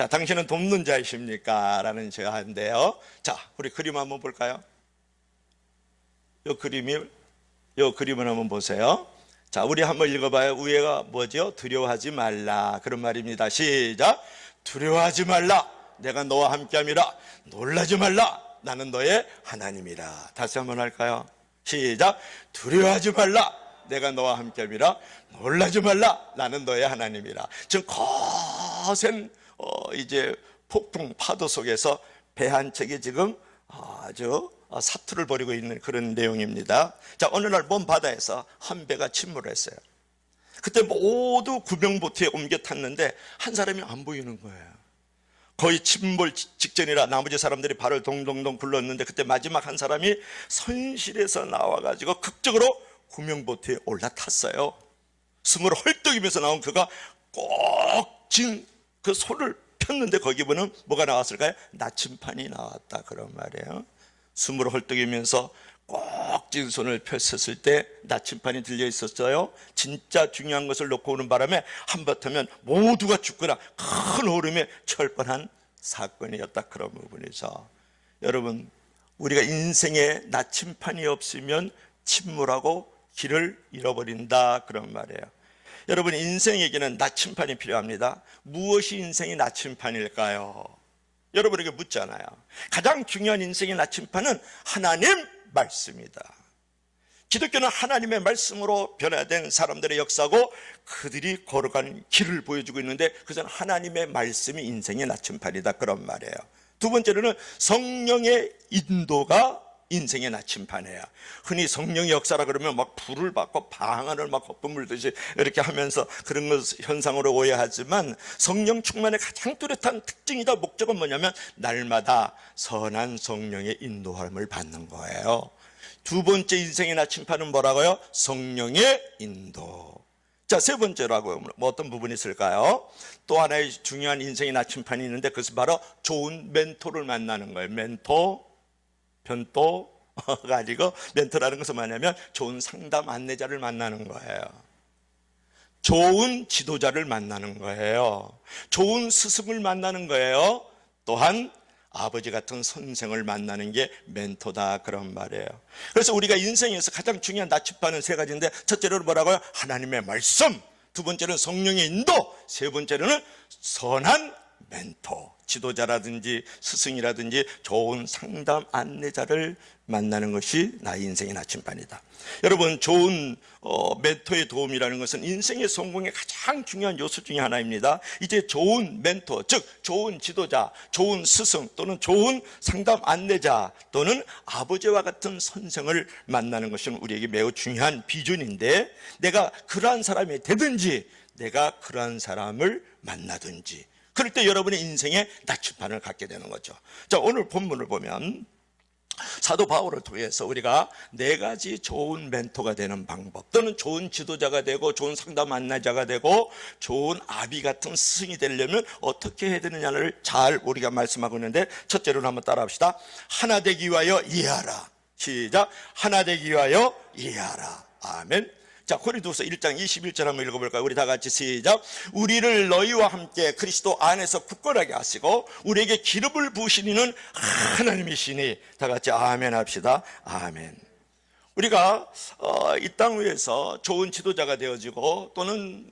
자, 당신은 돕는 자이십니까? 라는 제가 하는데요. 자, 우리 그림 한번 볼까요? 요 그림을 한번 보세요. 자, 우리 한번 읽어봐요. 위에가 뭐죠? 두려워하지 말라, 그런 말입니다. 시작. 두려워하지 말라, 내가 너와 함께함이라. 놀라지 말라, 나는 너의 하나님이라. 다시 한번 할까요? 시작. 두려워하지 말라, 내가 너와 함께함이라. 놀라지 말라, 나는 너의 하나님이라. 지금 거센 이제 폭풍 파도 속에서 배 한 척이 지금 아주 사투를 벌이고 있는 그런 내용입니다. 자, 어느 날 먼 바다에서 한 배가 침몰했어요. 그때 모두 구명보트에 옮겨 탔는데 한 사람이 안 보이는 거예요. 거의 침몰 직전이라 나머지 사람들이 발을 동동동 굴렀는데 그때 마지막 한 사람이 선실에서 나와가지고 극적으로 구명보트에 올라탔어요. 숨을 헐떡이면서 나온 그가 꼭 진 그 손을 폈는데 거기 보면 뭐가 나왔을까요? 나침판이 나왔다, 그런 말이에요. 숨을 헐떡이면서 꼭 진 손을 폈었을 때 나침판이 들려 있었어요. 진짜 중요한 것을 놓고 오는 바람에 한바탕면 모두가 죽거나 큰 얼음에 처할 뻔한 사건이었다, 그런 부분이죠. 여러분, 우리가 인생에 나침판이 없으면 침몰하고 길을 잃어버린다, 그런 말이에요. 여러분, 인생에게는 나침판이 필요합니다. 무엇이 인생의 나침판일까요? 여러분에게 묻잖아요. 가장 중요한 인생의 나침판은 하나님 말씀이다. 기독교는 하나님의 말씀으로 변화된 사람들의 역사고 그들이 걸어가는 길을 보여주고 있는데 그것은 하나님의 말씀이 인생의 나침판이다, 그런 말이에요. 두 번째로는 성령의 인도가 인생의 나침판이에요. 흔히 성령의 역사라 그러면 막 불을 받고 방언을 막 헛분 물듯이 이렇게 하면서 그런 것 현상으로 오해하지만 성령 충만의 가장 뚜렷한 특징이다, 목적은 뭐냐면 날마다 선한 성령의 인도함을 받는 거예요. 두 번째 인생의 나침판은 뭐라고요? 성령의 인도. 자, 세 번째라고 뭐 어떤 부분이 있을까요? 또 하나의 중요한 인생의 나침판이 있는데 그것은 바로 좋은 멘토를 만나는 거예요. 멘토, 변토가 아니고 멘토라는 것은 뭐냐면 좋은 상담 안내자를 만나는 거예요. 좋은 지도자를 만나는 거예요. 좋은 스승을 만나는 거예요. 또한 아버지 같은 선생을 만나는 게 멘토다, 그런 말이에요. 그래서 우리가 인생에서 가장 중요한 나침판은 세 가지인데 첫째로는 뭐라고요? 하나님의 말씀, 두 번째는 성령의 인도, 세 번째로는 선한 멘토, 지도자라든지 스승이라든지 좋은 상담 안내자를 만나는 것이 나의 인생의 나침판이다. 여러분, 좋은 멘토의 도움이라는 것은 인생의 성공의 가장 중요한 요소 중에 하나입니다. 이제 좋은 멘토, 즉 좋은 지도자, 좋은 스승 또는 좋은 상담 안내자 또는 아버지와 같은 선생을 만나는 것은 우리에게 매우 중요한 비전인데 내가 그러한 사람이 되든지 내가 그러한 사람을 만나든지 그럴 때 여러분의 인생에 나침판을 갖게 되는 거죠. 자, 오늘 본문을 보면 사도 바울을 통해서 우리가 네 가지 좋은 멘토가 되는 방법 또는 좋은 지도자가 되고 좋은 상담 안내자가 되고 좋은 아비 같은 스승이 되려면 어떻게 해야 되느냐를 잘 우리가 말씀하고 있는데 첫째로는 한번 따라합시다. 하나 되기 위하여 이해하라. 시작. 하나 되기 위하여 이해하라. 아멘. 자, 고린도후서 1장 21절 한번 읽어볼까요? 우리 다 같이 시작. 우리를 너희와 함께 그리스도 안에서 굳건하게 하시고 우리에게 기름을 부으시는 하나님이시니 다 같이 아멘 합시다. 아멘. 우리가 이 땅 위에서 좋은 지도자가 되어지고 또는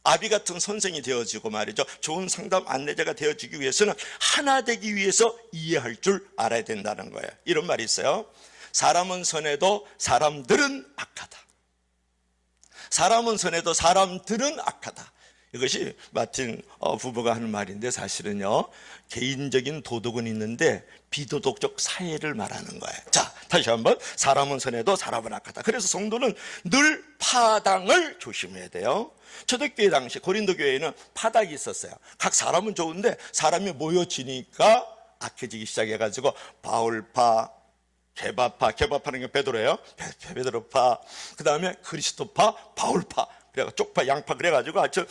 아비 같은 선생이 되어지고 말이죠. 좋은 상담 안내자가 되어지기 위해서는 하나 되기 위해서 이해할 줄 알아야 된다는 거예요. 이런 말이 있어요. 사람은 선해도 사람들은 악하다. 사람은 선해도 사람들은 악하다. 이것이 마틴 부부가 하는 말인데 사실은요, 개인적인 도덕은 있는데 비도덕적 사회를 말하는 거예요. 자, 다시 한번. 사람은 선해도 사람은 악하다. 그래서 성도는 늘 파당을 조심해야 돼요. 초대교회 당시 고린도 교회에는 파당이 있었어요. 각 사람은 좋은데 사람이 모여지니까 악해지기 시작해가지고 바울파, 개바파는 게 베드로예요. 베드로파, 그 다음에 그리스도파, 바울파, 그래가 쪽파, 양파 그래가지고 아주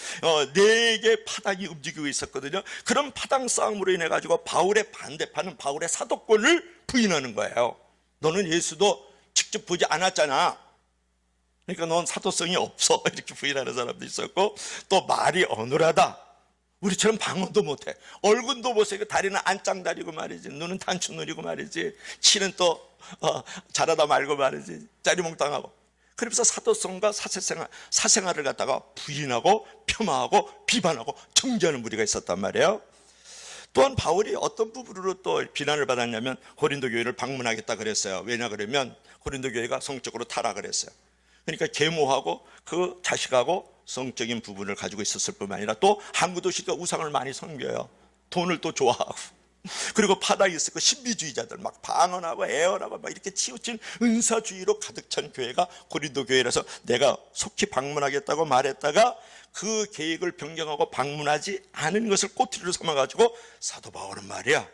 네 개 파당이 움직이고 있었거든요. 그런 파당 싸움으로 인해 가지고 바울의 반대파는 바울의 사도권을 부인하는 거예요. 너는 예수도 직접 보지 않았잖아. 그러니까 넌 사도성이 없어. 이렇게 부인하는 사람도 있었고 또 말이 어눌하다. 우리처럼 방언도 못해. 얼굴도 못해. 다리는 안짱다리고 말이지. 눈은 단추눈이고 말이지. 치는 또 잘하다 말고 말이지. 짜리몽땅하고. 그러면서 사도성과 사생활을 갖다가 부인하고 폄하하고 비판하고 정죄하는 무리가 있었단 말이에요. 또한 바울이 어떤 부분으로 또 비난을 받았냐면 고린도 교회를 방문하겠다 그랬어요. 왜냐 그러면 고린도 교회가 성적으로 타락을 했어요. 그러니까 계모하고 그 자식하고 성적인 부분을 가지고 있었을 뿐만 아니라 또 항구 도시가 우상을 많이 섬겨요. 돈을 또 좋아하고. 그리고 바닥에 있을 그 신비주의자들 막 방언하고 애언하고 막 이렇게 치우친 은사주의로 가득 찬 교회가 고린도 교회라서 내가 속히 방문하겠다고 말했다가 그 계획을 변경하고 방문하지 않은 것을 꼬투리로 삼아가지고 사도 바울은 말이야,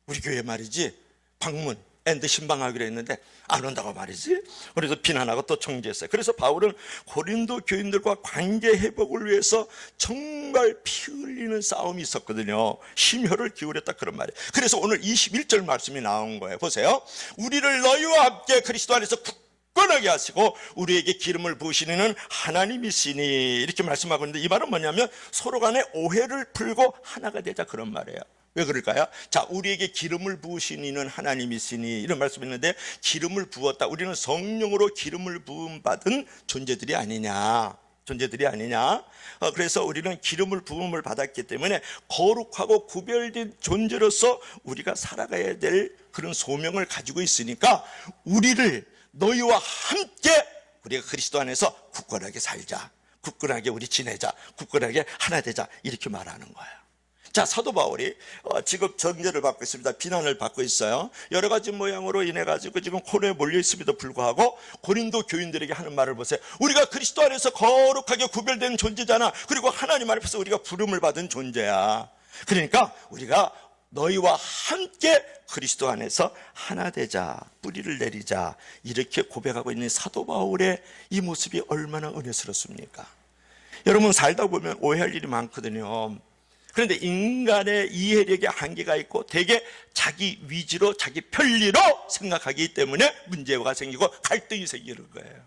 우리 교회 말이지 방문 앤드 신방하기로 했는데 안 온다고 말이지. 그래서 비난하고 또 정죄했어요. 그래서 바울은 고린도 교인들과 관계 회복을 위해서 정말 피 흘리는 싸움이 있었거든요. 심혈을 기울였다 그런 말이에요. 그래서 오늘 21절 말씀이 나온 거예요. 보세요. 우리를 너희와 함께 그리스도 안에서 굳건하게 하시고 우리에게 기름을 부으시는 하나님이시니, 이렇게 말씀하고 있는데 이 말은 뭐냐면 서로 간에 오해를 풀고 하나가 되자 그런 말이에요. 왜 그럴까요? 자, 우리에게 기름을 부으시는 하나님이시니 이런 말씀이 있는데, 기름을 부었다. 우리는 성령으로 기름을 부음 받은 존재들이 아니냐. 그래서 우리는 기름을 부음을 받았기 때문에 거룩하고 구별된 존재로서 우리가 살아가야 될 그런 소명을 가지고 있으니까 우리를 너희와 함께 우리가 그리스도 안에서 굳건하게 살자, 굳건하게 우리 지내자, 굳건하게 하나 되자, 이렇게 말하는 거예요. 자, 사도 바울이 지금 정죄를 받고 있습니다. 비난을 받고 있어요. 여러 가지 모양으로 인해 가지고 지금 코너에 몰려 있음에도 불구하고 고린도 교인들에게 하는 말을 보세요. 우리가 그리스도 안에서 거룩하게 구별된 존재잖아. 그리고 하나님 앞에서 우리가 부름을 받은 존재야. 그러니까 우리가 너희와 함께 그리스도 안에서 하나 되자, 뿌리를 내리자, 이렇게 고백하고 있는 사도 바울의 이 모습이 얼마나 은혜스럽습니까? 여러분, 살다 보면 오해할 일이 많거든요. 그런데 인간의 이해력에 한계가 있고 대개 자기 위주로 자기 편리로 생각하기 때문에 문제가 생기고 갈등이 생기는 거예요.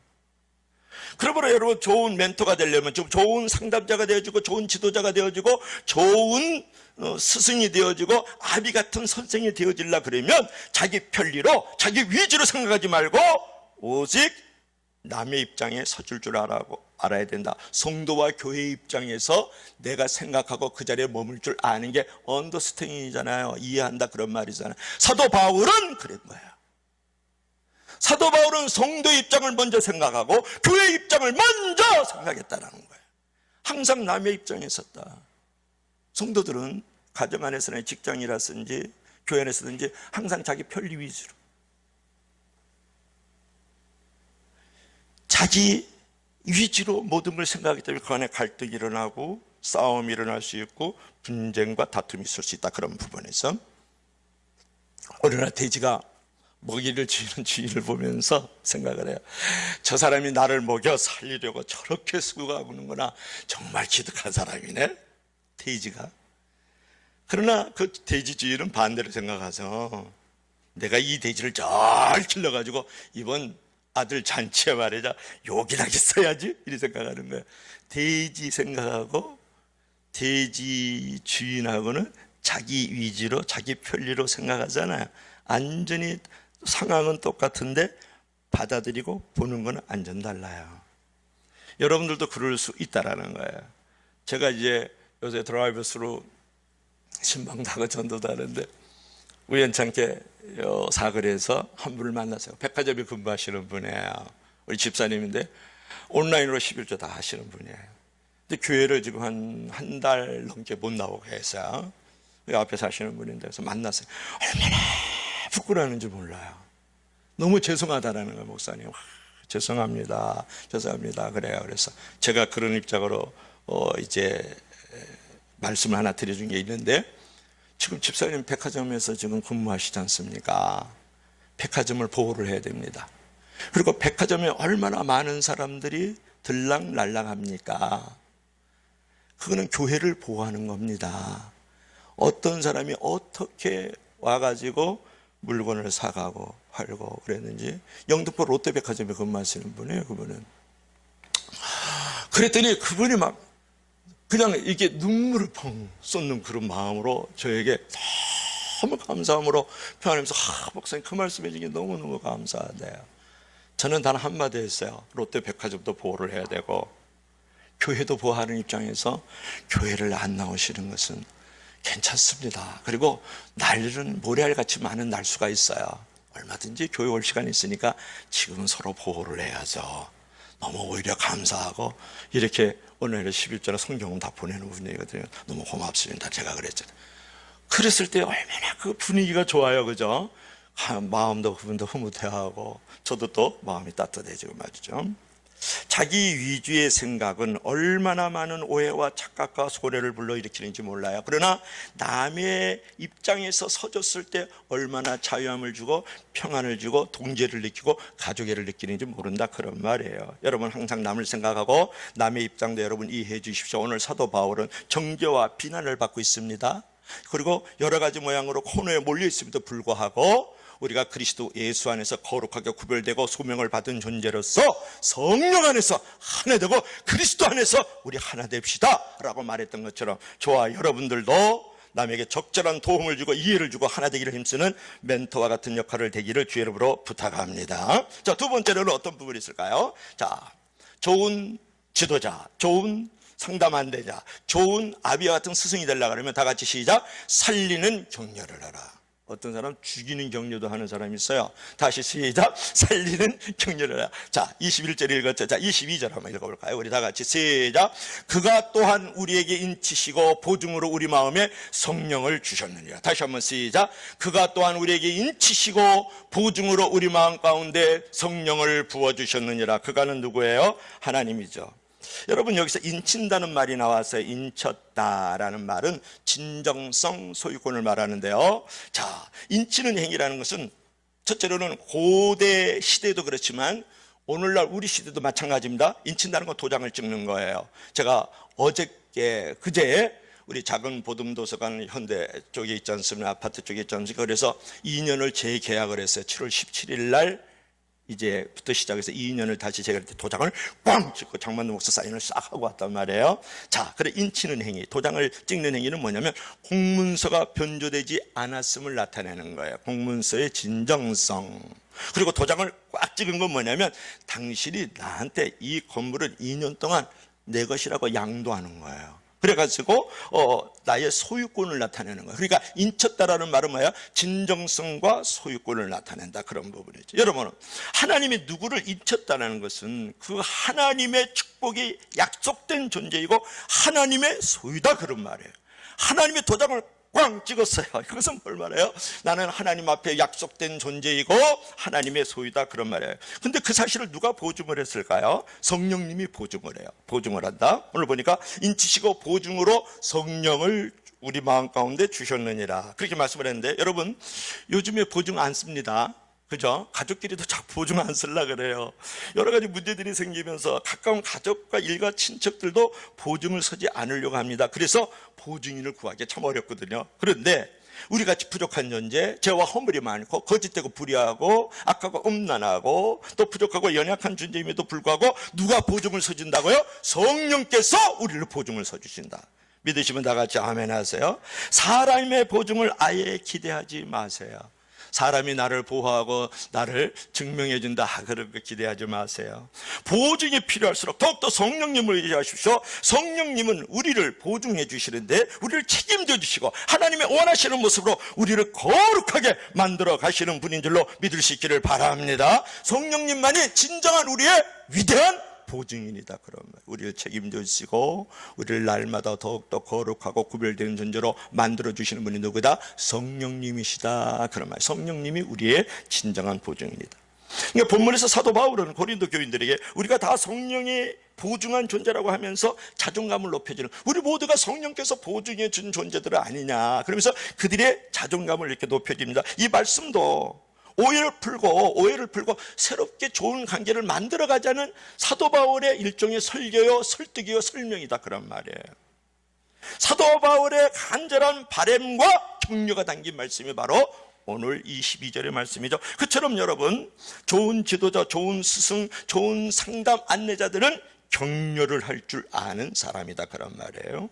그러므로 여러분, 좋은 멘토가 되려면 좀 좋은 상담자가 되어주고 좋은 지도자가 되어주고 좋은 스승이 되어주고 아비 같은 선생이 되어지려 그러면 자기 편리로 자기 위주로 생각하지 말고 오직 남의 입장에 서줄 줄 알아야 된다. 성도와 교회 입장에서 내가 생각하고 그 자리에 머물 줄 아는 게 언더스탠딩이잖아요. 이해한다 그런 말이잖아요. 사도 바울은 그런 거예요. 사도 바울은 성도의 입장을 먼저 생각하고 교회 입장을 먼저 생각했다는 거예요. 항상 남의 입장에 섰다. 성도들은 가정 안에서나 직장이라든지 교회 안에서든지 항상 자기 편리 위주로, 자기 위주로 모든 걸 생각하기 때문에 그 안에 갈등이 일어나고 싸움이 일어날 수 있고 분쟁과 다툼이 있을 수 있다. 그런 부분에서 어느 날 돼지가 먹이를 주는 주인을 보면서 생각을 해요. 저 사람이 나를 먹여 살리려고 저렇게 수고하는구나. 정말 기특한 사람이네, 돼지가. 그러나 그 돼지 주인은 반대로 생각해서 내가 이 돼지를 잘 길러가지고 이번 아들 잔치에 말이자 요긴하게 써야지, 이렇게 생각하는 거예요. 돼지 생각하고 돼지 주인하고는 자기 위주로 자기 편리로 생각하잖아요. 완전히 상황은 똑같은데 받아들이고 보는 건 완전 달라요. 여러분들도 그럴 수 있다라는 거예요. 제가 이제 요새 드라이브스루 신방다고 전도도 하는데 우연찮게 사거리에서 한 분을 만났어요. 백화점에 근무하시는 분이에요. 우리 집사님인데 온라인으로 11조 다 하시는 분이에요. 근데 교회를 지금 한 달 넘게 못 나오고 해서 앞에 사시는 분인데 그래서 만났어요. 얼마나 부끄러워하는지 몰라요. 너무 죄송하다라는 거예요. 목사님, 죄송합니다 그래요. 그래서 제가 그런 입장으로 이제 말씀을 하나 드려준 게 있는데, 지금 집사님 백화점에서 지금 근무하시지 않습니까? 백화점을 보호를 해야 됩니다. 그리고 백화점에 얼마나 많은 사람들이 들락날락합니까? 그거는 교회를 보호하는 겁니다. 어떤 사람이 어떻게 와가지고 물건을 사가고 팔고 그랬는지. 영등포 롯데백화점에 근무하시는 분이에요. 그분은. 그랬더니 그분이 막 그냥 이게 눈물을 펑 쏟는 그런 마음으로 저에게 너무 감사함으로 표현하면서 목사님 그 말씀해 주신 게 너무너무 감사하대요. 저는 단 한마디 했어요. 롯데백화점도 보호를 해야 되고 교회도 보호하는 입장에서 교회를 안 나오시는 것은 괜찮습니다. 그리고 날은 모래알같이 많은 날수가 있어요. 얼마든지 교회 올 시간이 있으니까 지금은 서로 보호를 해야죠. 너무 오히려 감사하고 이렇게 오늘 11절에 성경은 다 보내는 분위기거든요. 너무 고맙습니다. 제가 그랬잖아요. 그랬을 때 얼마나 그 분위기가 좋아요. 그죠? 마음도 그분도 흐뭇해하고 저도 또 마음이 따뜻해지고 말이죠. 자기 위주의 생각은 얼마나 많은 오해와 착각과 손해를 불러일으키는지 몰라요. 그러나 남의 입장에서 서줬을 때 얼마나 자유함을 주고 평안을 주고 동제를 느끼고 가족애를 느끼는지 모른다, 그런 말이에요. 여러분 항상 남을 생각하고 남의 입장도 여러분 이해해 주십시오. 오늘 사도 바울은 정죄와 비난을 받고 있습니다. 그리고 여러 가지 모양으로 코너에 몰려 있음에도 불구하고 우리가 그리스도 예수 안에서 거룩하게 구별되고 소명을 받은 존재로서 성령 안에서 하나 되고 그리스도 안에서 우리 하나 됩시다 라고 말했던 것처럼 저와 여러분들도 남에게 적절한 도움을 주고 이해를 주고 하나 되기를 힘쓰는 멘토와 같은 역할을 되기를 주의 이름으로 부탁합니다. 자, 두 번째로는 어떤 부분이 있을까요? 자, 좋은 지도자, 좋은 상담 안내자, 좋은 아비와 같은 스승이 되려고 하면 다 같이 시작. 살리는 격려를 하라. 어떤 사람 죽이는 격려도 하는 사람이 있어요. 다시 시작. 살리는 격려를 하라. 자, 21절 읽었죠. 자, 22절 한번 읽어볼까요? 우리 다 같이 시작. 그가 또한 우리에게 인치시고 보증으로 우리 마음에 성령을 주셨느니라. 다시 한번 시작. 그가 또한 우리에게 인치시고 보증으로 우리 마음 가운데 성령을 부어주셨느니라. 그가는 누구예요? 하나님이죠. 여러분 여기서 인친다는 말이 나왔어요. 인쳤다라는 말은 진정성 소유권을 말하는데요. 자, 인치는 행위라는 것은 첫째로는 고대 시대도 그렇지만 오늘날 우리 시대도 마찬가지입니다. 인친다는 건 도장을 찍는 거예요. 제가 그제 우리 작은 보듬도서관 현대 쪽에 있지 않습니까? 아파트 쪽에 있지 않습니까? 그래서 2년을 재계약을 했어요. 7월 17일 날 이제부터 시작해서 2년을 다시 제가 도장을 꽝 찍고 장만도 목사 사인을 싹 하고 왔단 말이에요. 자, 그래 인치는 행위, 도장을 찍는 행위는 뭐냐면 공문서가 변조되지 않았음을 나타내는 거예요. 공문서의 진정성. 그리고 도장을 꽉 찍은 건 뭐냐면 당신이 나한테 이 건물을 2년 동안 내 것이라고 양도하는 거예요. 그래가지고 나의 소유권을 나타내는 거예요. 그러니까 인쳤다라는 말은 뭐야? 진정성과 소유권을 나타낸다, 그런 부분이죠. 여러분, 하나님이 누구를 인쳤다는 것은 그 하나님의 축복이 약속된 존재이고 하나님의 소유다, 그런 말이에요. 하나님의 도장을 꽝 찍었어요. 이것은 뭘 말해요? 나는 하나님 앞에 약속된 존재이고 하나님의 소유다, 그런 말이에요. 근데 그 사실을 누가 보증을 했을까요? 성령님이 보증을 해요. 보증을 한다. 오늘 보니까 인치시고 보증으로 성령을 우리 마음 가운데 주셨느니라, 그렇게 말씀을 했는데, 여러분 요즘에 보증 안 씁니다. 그죠? 가족끼리도 자꾸 보증 안 쓰려고 그래요. 여러 가지 문제들이 생기면서 가까운 가족과 일가 친척들도 보증을 서지 않으려고 합니다. 그래서 보증인을 구하기 참 어렵거든요. 그런데 우리같이 부족한 존재, 죄와 허물이 많고 거짓되고 불의하고 악하고 음란하고 또 부족하고 연약한 존재임에도 불구하고 누가 보증을 서준다고요? 성령께서 우리를 보증을 서주신다. 믿으시면 다 같이 아멘 하세요. 사람의 보증을 아예 기대하지 마세요. 사람이 나를 보호하고 나를 증명해 준다, 그런 거 기대하지 마세요. 보증이 필요할수록 더욱더 성령님을 의지하십시오. 성령님은 우리를 보증해 주시는데 우리를 책임져 주시고 하나님의 원하시는 모습으로 우리를 거룩하게 만들어 가시는 분인 줄로 믿을 수 있기를 바랍니다. 성령님만이 진정한 우리의 위대한 보증인이다, 그러면 우리를 책임져 주시고 우리를 날마다 더욱더 거룩하고 구별되는 존재로 만들어 주시는 분이 누구다? 성령님이시다, 그런 말. 성령님이 우리의 진정한 보증인이다. 그러니까 본문에서 사도 바울은 고린도 교인들에게 우리가 다 성령이 보증한 존재라고 하면서 자존감을 높여주는, 우리 모두가 성령께서 보증해 준 존재들은 아니냐, 그러면서 그들의 자존감을 이렇게 높여줍니다. 이 말씀도 오해를 풀고 새롭게 좋은 관계를 만들어가자는 사도 바울의 일종의 설교요, 설득이요, 설명이다, 그런 말이에요. 사도 바울의 간절한 바람과 격려가 담긴 말씀이 바로 오늘 22절의 말씀이죠. 그처럼 여러분, 좋은 지도자, 좋은 스승, 좋은 상담 안내자들은 격려를 할 줄 아는 사람이다, 그런 말이에요.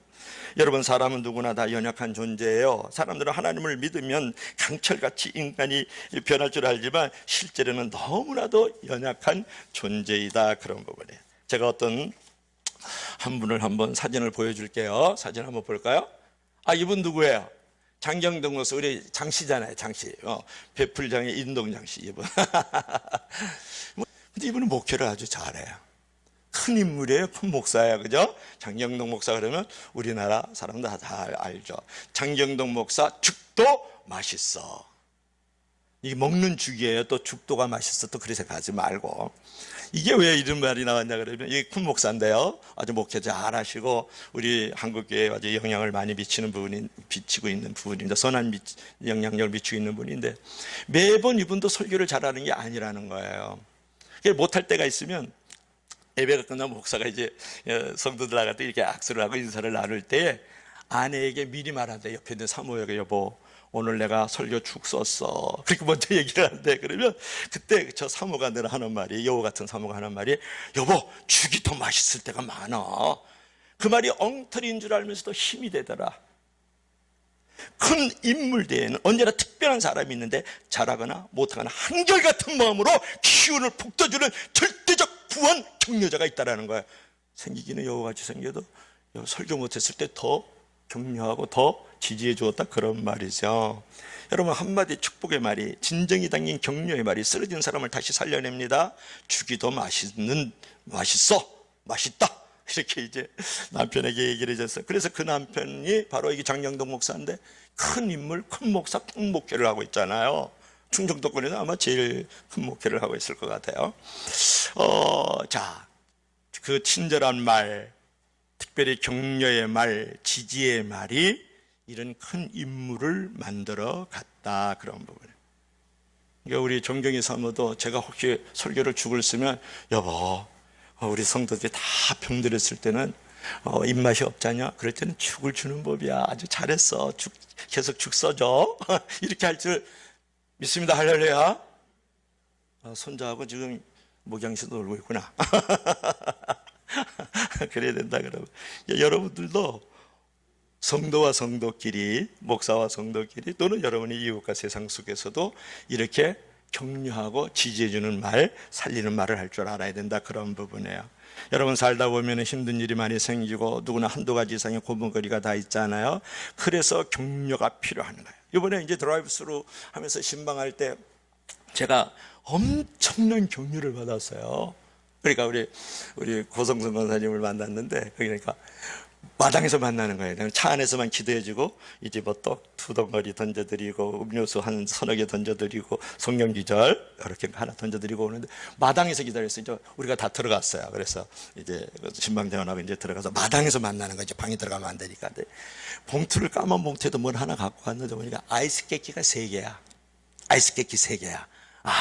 여러분, 사람은 누구나 다 연약한 존재예요. 사람들은 하나님을 믿으면 강철같이 인간이 변할 줄 알지만 실제로는 너무나도 연약한 존재이다, 그런 부분이에요. 제가 어떤 한 분을 한번 사진을 보여줄게요. 사진 한번 볼까요? 이분 누구예요? 장경동 목사, 우리 장씨잖아요, 장씨. 배풀장의 인동장씨, 이분. 근데 이분은 목회를 아주 잘해요. 큰 인물이에요. 큰 목사예요. 그죠? 장경동 목사 그러면 우리나라 사람들 다 알죠. 장경동 목사 죽도 맛있어. 이게 먹는 죽이에요. 또 죽도가 맛있어. 또 그렇게 생각하지 말고. 이게 왜 이런 말이 나왔냐 그러면 이게 큰 목사인데요. 아주 목회 잘하시고 우리 한국교회에 아주 영향을 많이 비치고 있는 분인데, 선한 영향력을 미치고 있는 분인데, 매번 이분도 설교를 잘하는 게 아니라는 거예요. 못할 때가 있으면 예배가 끝나면 목사가 이제 성도들 나갈 때 이렇게 악수를 하고 인사를 나눌 때 아내에게 미리 말한대. 옆에 있는 사모에게, 여보 오늘 내가 설교 죽 썼어, 그렇게 먼저 얘기를 하는데, 그러면 그때 저 사모가 늘 하는 말이, 여우 같은 사모가 하는 말이, 여보 죽이 더 맛있을 때가 많아. 그 말이 엉터리인 줄 알면서도 힘이 되더라. 큰 인물 뒤에는 언제나 특별한 사람이 있는데 잘하거나 못하거나 한결같은 마음으로 기운을 북돋주는 절대적 구원 격려자가 있다는 거예요. 생기기는 여우같이 생겨도 설교 못했을 때 더 격려하고 더 지지해 주었다, 그런 말이죠. 여러분, 한마디 축복의 말이, 진정이 담긴 격려의 말이 쓰러진 사람을 다시 살려냅니다. 죽이 더 맛있어, 맛있다, 이렇게 이제 남편에게 얘기를 해줬어요. 그래서 그 남편이 바로 이게 장경동 목사인데, 큰 인물, 큰 목사, 큰 목회를 하고 있잖아요. 충청도권에서 아마 제일 큰 목회를 하고 있을 것 같아요. 자, 그 친절한 말, 특별히 격려의 말, 지지의 말이 이런 큰 인물을 만들어 갔다, 그런 부분. 그러니까 우리 정경희 사모도 제가 혹시 설교를 죽을 쓰면, 여보 우리 성도들이 다 병들었을 때는 입맛이 없잖냐, 그럴 때는 죽을 주는 법이야, 아주 잘했어, 계속 죽 써줘. 이렇게 할 줄 믿습니다. 할렐루야. 손자하고 지금 목양에서 놀고 있구나. 그래야 된다. 그러면 여러분들도 성도와 성도끼리, 목사와 성도끼리, 또는 여러분의 이웃과 세상 속에서도 이렇게 격려하고 지지해주는 말, 살리는 말을 할 줄 알아야 된다, 그런 부분이에요. 여러분, 살다 보면 힘든 일이 많이 생기고 누구나 한두 가지 이상의 고민거리가 다 있잖아요. 그래서 격려가 필요한 거예요. 이번에 이제 드라이브스루 하면서 신방할 때 제가 엄청난 격려를 받았어요. 그러니까 우리 고성선 권사님을 만났는데, 그러니까 마당에서 만나는 거예요. 차 안에서만 기도해주고 이제 뭐 떡 2덩어리 던져드리고 음료수 한 서너 개 던져드리고 성경 기절 이렇게 하나 던져드리고 오는데, 마당에서 기다렸어요. 이제 우리가 다 들어갔어요. 그래서 이제 신방대원하고 이제 들어가서 마당에서 만나는 거죠. 방에 들어가면 안 되니까. 근데 봉투를, 까만 봉투에도 뭘 하나 갖고 왔는데 보니까 아이스 깨끼가 3개야. 아이스 깨끼 3개야.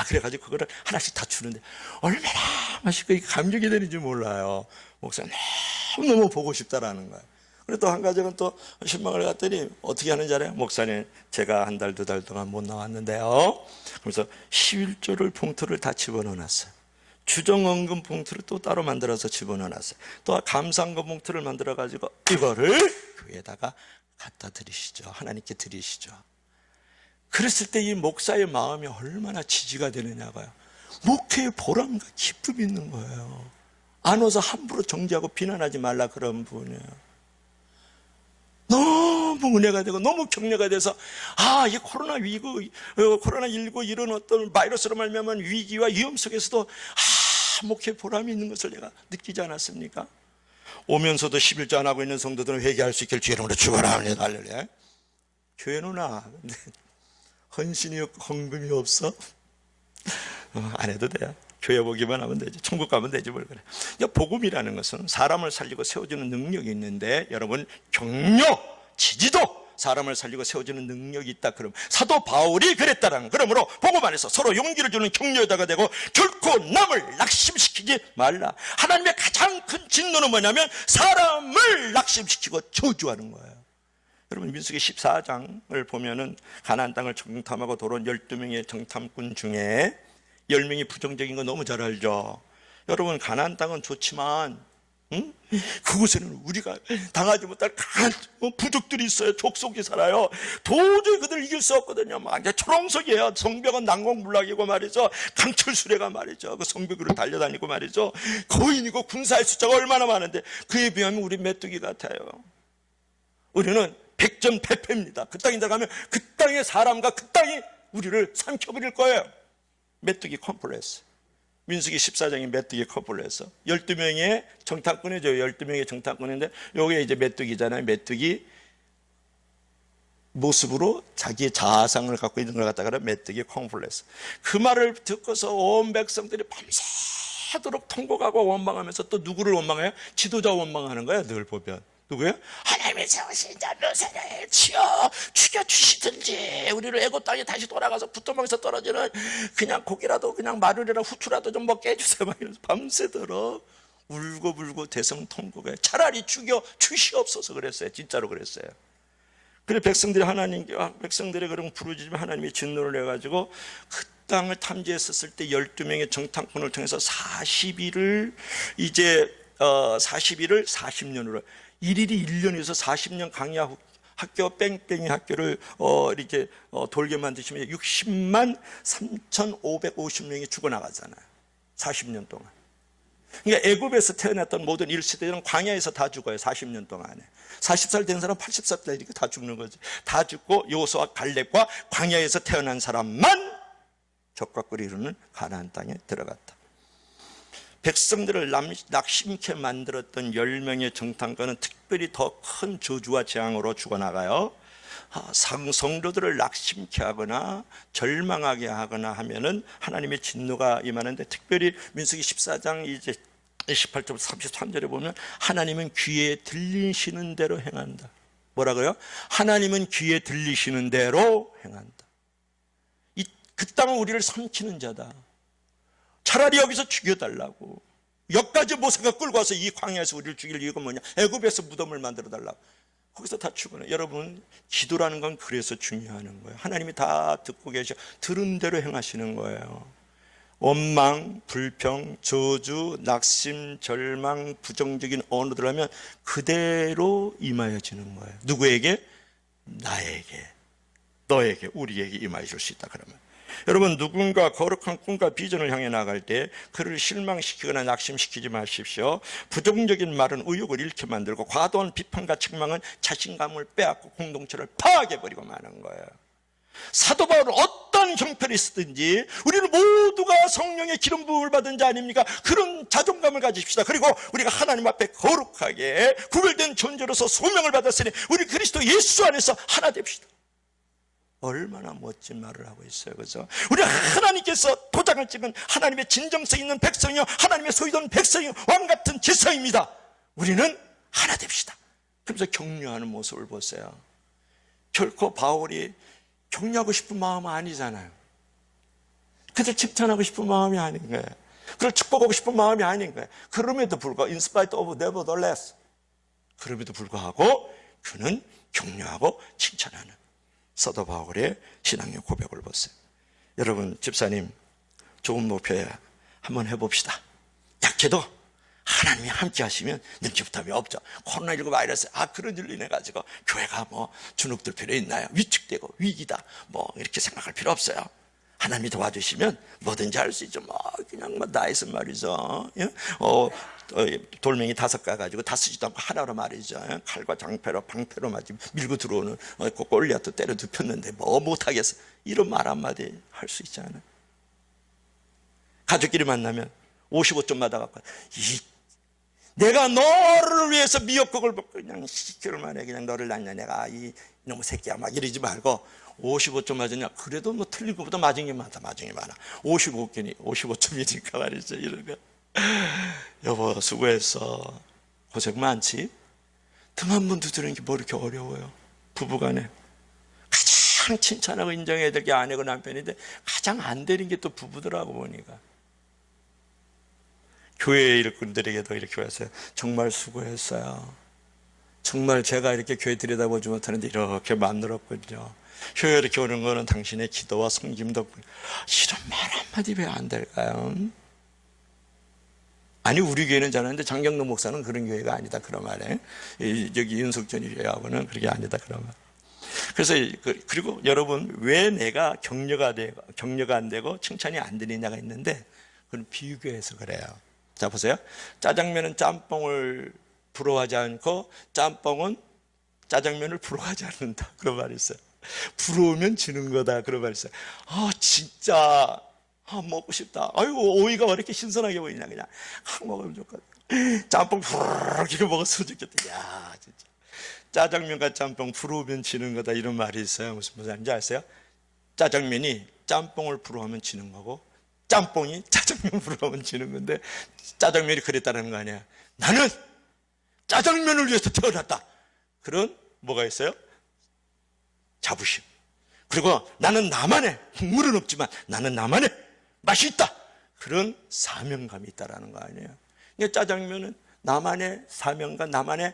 그래가지고 그거를 하나씩 다 주는데 얼마나 맛있고 감격이 되는지 몰라요. 목사님 너무 보고 싶다라는 거예요. 그리고 또 한 가지는 또 신방을 갔더니 어떻게 하는지 알아요? 목사님, 제가 한 달, 2달 동안 못 나왔는데요. 그래서 11조를 봉투를 다 집어넣어놨어요. 주정헌금 봉투를 또 따로 만들어서 집어넣어놨어요. 또 감사헌금 봉투를 만들어가지고 이거를 교회에다가 갖다 드리시죠. 하나님께 드리시죠. 그랬을 때 이 목사의 마음이 얼마나 지지가 되느냐고요. 목회의 보람과 기쁨이 있는 거예요. 안 와서 함부로 정죄하고 비난하지 말라, 그런 분이에요. 너무 은혜가 되고 너무 격려가 돼서, 이 코로나19 이런 어떤 바이러스로 말미암은 위기와 위험 속에서도 목회의 보람이 있는 것을 내가 느끼지 않았습니까? 오면서도 11조 안 하고 있는 성도들은 회개할 수 있길 주의 이름으로 축원합니다. 할렐루야. 교회는 헌신이 없고 헌금이 없어? 안 해도 돼. 교회 보기만 하면 되지. 천국 가면 되지 뭘 그래. 복음이라는 것은 사람을 살리고 세워주는 능력이 있는데, 여러분, 격려, 지지도 사람을 살리고 세워주는 능력이 있다. 그럼 사도 바울이 그랬다라는. 그러므로 복음 안에서 서로 용기를 주는 격려자가 되고 결코 남을 낙심시키지 말라. 하나님의 가장 큰 진노는 뭐냐면 사람을 낙심시키고 저주하는 거예요. 여러분, 민수기 14장을 보면은 가나안 땅을 정탐하고 돌아온 12명의 정탐꾼 중에 10명이 부정적인 거 너무 잘 알죠. 여러분, 가나안 땅은 좋지만 응? 그곳에는 우리가 당하지 못할 강한 부족들이 있어요. 족속이 살아요. 도저히 그들 이길 수 없거든요. 막 이제 초롱석이에요. 성벽은 난공불락이고 말이죠. 강철수레가 말이죠. 그 성벽 위로 달려다니고 말이죠. 거인이고 군사의 숫자가 얼마나 많은데 그에 비하면 우리 메뚜기 같아요. 우리는 백전백패입니다. 그 땅에 들어가면 그 땅의 사람과 그 땅이 우리를 삼켜버릴 거예요. 메뚜기 컴플렉스. 민수기 14장이 메뚜기 컴플렉스. 12명의 정탐꾼이죠. 12명의 정탐꾼인데 요게 이제 메뚜기잖아요. 메뚜기 모습으로 자기의 자아상을 갖고 있는 걸 갖다가 메뚜기 컴플렉스. 그 말을 듣고서 온 백성들이 밤새도록 통곡하고 원망하면서 또 누구를 원망해요? 지도자 원망하는 거야. 늘 보면. 누구예요? 하나님의 세우신 자 묘세를 치어 죽여주시든지 우리를 애굽 땅에 다시 돌아가서 부뚜막에서 떨어지는 그냥 고기라도 그냥 마늘이라 후추라도 좀 먹게 해주세요. 밤새도록 울고 대성통곡해. 차라리 죽여 주시옵소서 그랬어요. 진짜로 그랬어요. 그래 백성들이 그런 부르짖으면 하나님이 진노를 해가지고 그 땅을 탐지했었을 때 12명의 정탐꾼을 통해서 40일을 40년으로 1일이 1년에서 40년 강야 학교 뺑뺑이 학교를 이렇게 돌게 만드시면 60만 3,550명이 죽어나가잖아요. 40년 동안. 그러니까 애굽에서 태어났던 모든 1세대는 광야에서 다 죽어요. 40년 동안에. 40살 된 사람 80살 때 이렇게 다 죽는 거지. 다 죽고 여호수아와 갈렙과 광야에서 태어난 사람만 적과 이루는 가나안 땅에 들어갔다. 백성들을 낙심케 만들었던 10명의 정탐관은 특별히 더 큰 저주와 재앙으로 죽어나가요. 성도들을 낙심케 하거나 절망하게 하거나 하면은 하나님의 진노가 임하는데, 특별히 민수기 14장 이제 18절 33절에 보면 하나님은 귀에 들리시는 대로 행한다. 뭐라고요? 하나님은 귀에 들리시는 대로 행한다. 그 땅은 우리를 삼키는 자다. 차라리 여기서 죽여달라고. 여기까지 모세가 끌고 와서 이 광야에서 우리를 죽일 이유가 뭐냐? 애굽에서 무덤을 만들어 달라고. 거기서 다 죽어요. 여러분, 기도라는 건 그래서 중요한 거예요. 하나님이 다 듣고 계셔. 들은 대로 행하시는 거예요. 원망, 불평, 저주, 낙심, 절망, 부정적인 언어들 하면 그대로 임하여지는 거예요. 누구에게? 나에게, 너에게, 우리에게 임하여 줄 수 있다. 그러면 여러분, 누군가 거룩한 꿈과 비전을 향해 나갈 때 그를 실망시키거나 낙심시키지 마십시오. 부정적인 말은 의욕을 잃게 만들고 과도한 비판과 책망은 자신감을 빼앗고 공동체를 파괴해버리고 마는 거예요. 사도 바울은 어떤 형편이 있었든지 우리는 모두가 성령의 기름 부음을 받은 자 아닙니까? 그런 자존감을 가지십시다. 그리고 우리가 하나님 앞에 거룩하게 구별된 존재로서 소명을 받았으니 우리 그리스도 예수 안에서 하나 됩시다. 얼마나 멋진 말을 하고 있어요. 그죠? 우리 하나님께서 도장을 찍은 하나님의 진정성 있는 백성이요, 하나님의 소유된 백성이요, 왕같은 지성입니다. 우리는 하나 됩시다. 그러면서 격려하는 모습을 보세요. 결코 바울이 격려하고 싶은 마음은 아니잖아요. 그들 칭찬하고 싶은 마음이 아닌 거예요. 그들 축복하고 싶은 마음이 아닌 거예요. 그럼에도 불구하고 in spite of nevertheless, 그럼에도 불구하고 그는 격려하고 칭찬하는 사도 바울의 신앙의 고백을 보세요. 여러분, 집사님, 좋은 목표에 한번 해봅시다. 약해도 하나님이 함께 하시면 능치부담이 없죠. 코로나19 바이러스, 그런 일로 인해 가지고 교회가 주눅들 필요 있나요? 위축되고 위기다, 이렇게 생각할 필요 없어요. 하나님이 도와주시면 뭐든지 할 수 있죠. 그냥 나이스 말이죠. 돌멩이 5가 가지고 다 쓰지도 않고 하나로 말이죠. 칼과 장패로 방패로 마치 밀고 들어오는 골리앗도 때려 눕혔는데 못하겠어. 이런 말 한마디 할 수 있잖아요. 가족끼리 만나면 55점마다 갖고 내가 너를 위해서 미역국을 먹고 그냥 시키를 만해 그냥 너를 낳냐 내가 이놈의 새끼야 막 이러지 말고 55점 맞았냐? 그래도 틀린 것보다 맞은 게 많다. 맞은 게 많아. 55점이니까 말이죠. 이런 거. 여보, 수고했어. 고생 많지? 등 한 번 두드리는 게 뭐 이렇게 어려워요? 부부간에. 가장 칭찬하고 인정해야 될 게 아내고 남편인데 가장 안 되는 게 또 부부더라고 보니까. 교회 일꾼들에게도 이렇게 왔어요. 정말 수고했어요. 정말 제가 이렇게 교회 들여다보지 못하는데 이렇게 만들었군요. 교회 이렇게 오는 거는 당신의 기도와 섬김 덕분에. 이런 말 한마디 왜 안 될까요? 아니 우리 교회는 잘하는데 장경록 목사는 그런 교회가 아니다 그런 말이에요. 여기 윤석전이 교회하고는 그렇게 아니다 그런 말. 그래서 그리고 여러분 왜 내가 격려가 안 되고 칭찬이 안 되느냐가 있는데 그건 비교해서 그래요. 자 보세요. 짜장면은 짬뽕을 부러워하지 않고 짬뽕은 짜장면을 부러워하지 않는다 그런 말이 있어요. 부러우면 지는 거다 그런 말이 있어요. 진짜 먹고 싶다. 아이고 오이가 왜 이렇게 신선하게 보이냐 그냥 먹으면 좋겠다. 짬뽕 부르르 먹었으면 좋겠다. 야 진짜 짜장면과 짬뽕 부러우면 지는 거다 이런 말이 있어요. 무슨 말인지 아세요? 짜장면이 짬뽕을 부러워하면 지는 거고 짬뽕이 짜장면 부러워하면 지는 건데 짜장면이 그랬다는 거 아니야. 나는 짜장면을 위해서 태어났다. 그런 뭐가 있어요? 자부심. 그리고 나는 나만의 국물은 없지만 나는 나만의 맛이 있다. 그런 사명감이 있다라는 거 아니에요. 그러니까 짜장면은 나만의 사명감, 나만의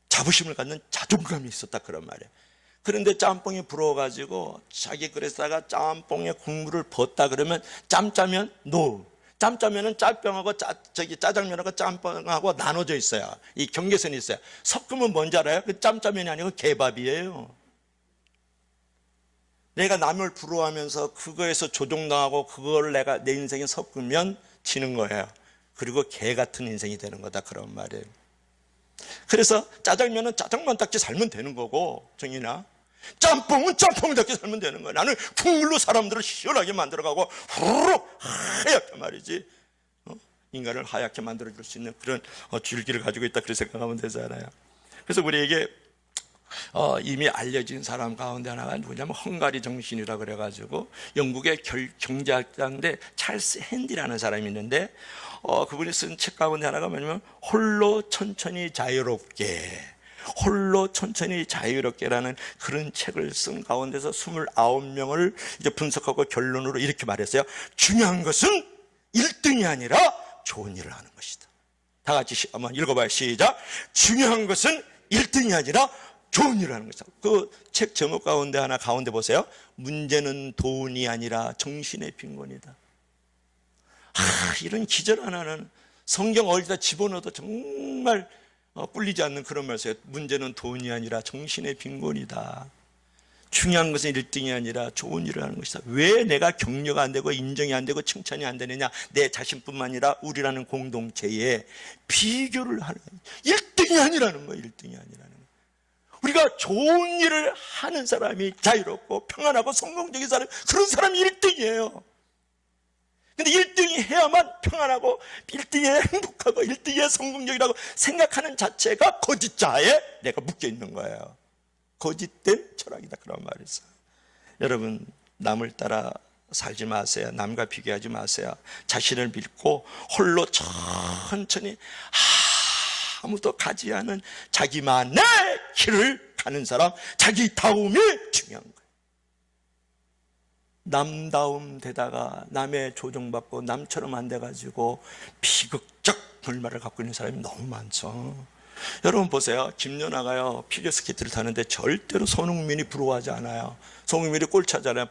자부심을 갖는 자존감이 있었다 그런 말이에요. 그런데 짬뽕이 부러워가지고 자기 그릇에다가 짬뽕에 국물을 붓다 그러면 짬짜면 노. 짬짜면은 짤병하고 짜장면하고 짬뽕하고 나눠져 있어요. 이 경계선이 있어요. 섞으면 뭔지 알아요? 그 짬짜면이 아니고 개밥이에요. 내가 남을 부러워하면서 그거에서 조종당하고 그걸 내가 내 인생에 섞으면 지는 거예요. 그리고 개 같은 인생이 되는 거다 그런 말이에요. 그래서 짜장면은 짜장면답게 살면 되는 거고 정인아 짬뽕은 짬뽕답게 살면 되는 거야. 나는 국물로 사람들을 시원하게 만들어가고 후루룩 하얗게 말이지 인간을 하얗게 만들어줄 수 있는 그런 줄기를 가지고 있다 그렇게 생각하면 되잖아요. 그래서 우리에게 이미 알려진 사람 가운데 하나가 누구냐면 헝가리 정신이라 그래가지고 영국의 경제학자인데 찰스 핸디라는 사람이 있는데 그분이 쓴 책 가운데 하나가 뭐냐면 홀로 천천히 자유롭게 홀로 천천히 자유롭게라는 그런 책을 쓴 가운데서 29명을 이제 분석하고 결론으로 이렇게 말했어요. 중요한 것은 1등이 아니라 좋은 일을 하는 것이다. 다 같이 한번 읽어봐요. 시작. 중요한 것은 1등이 아니라 좋은 일을 하는 것이다. 그 책 제목 가운데 하나 가운데 보세요. 문제는 돈이 아니라 정신의 빈곤이다. 이런 기절 하나는 성경 어디다 집어넣어도 정말 꿀리지 않는 그런 말이에요. 문제는 돈이 아니라 정신의 빈곤이다. 중요한 것은 1등이 아니라 좋은 일을 하는 것이다. 왜 내가 격려가 안 되고 인정이 안 되고 칭찬이 안 되느냐. 내 자신뿐만 아니라 우리라는 공동체에 비교를 하는 거예요. 1등이 아니라는 거예요. 1등이 아니라는 거예요. 우리가 좋은 일을 하는 사람이 자유롭고 평안하고 성공적인 사람, 그런 사람이 1등이에요. 근데 1등이 해야만 평안하고 1등에 행복하고 1등에 성공적이라고 생각하는 자체가 거짓자에 내가 묶여 있는 거예요. 거짓된 철학이다 그런 말이 있어요. 여러분 남을 따라 살지 마세요. 남과 비교하지 마세요. 자신을 믿고 홀로 천천히 아무도 가지 않은 자기만의 길을 가는 사람, 자기다움이 중요한 거예요. 남다움 되다가 남의 조종받고 남처럼 안 돼가지고 비극적 결말을 갖고 있는 사람이 너무 많죠. 여러분 보세요. 김연아가요 피겨스케이트를 타는데 절대로 손흥민이 부러워하지 않아요. 손흥민이 골 차잖아요.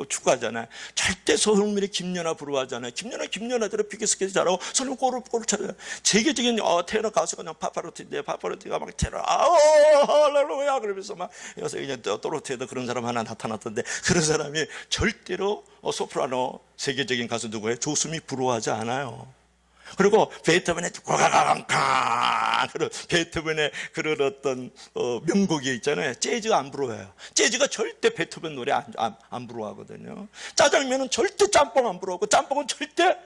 축구하잖아요. 절대 손흥민이 김연아 부러워하지 않아요. 김연아대로 피겨스케이트 잘하고 손흥민 골을 차잖아요. 세계적인 테너 가수가 파파로티인데 파파로티가 막 테너 할렐루야 그러면서 막 여기서 그냥 또로티에도 그런 사람 하나 나타났던데 그런 사람이 절대로 소프라노 세계적인 가수 누구예요? 조수미 부러워하지 않아요. 그리고 베토벤의 베토벤의 그런 어떤 명곡이 있잖아요. 재즈가 안 부러워요. 재즈가 절대 베토벤 노래 안 부러워하거든요. 짜장면은 절대 짬뽕 안 부러워하고 짬뽕은 절대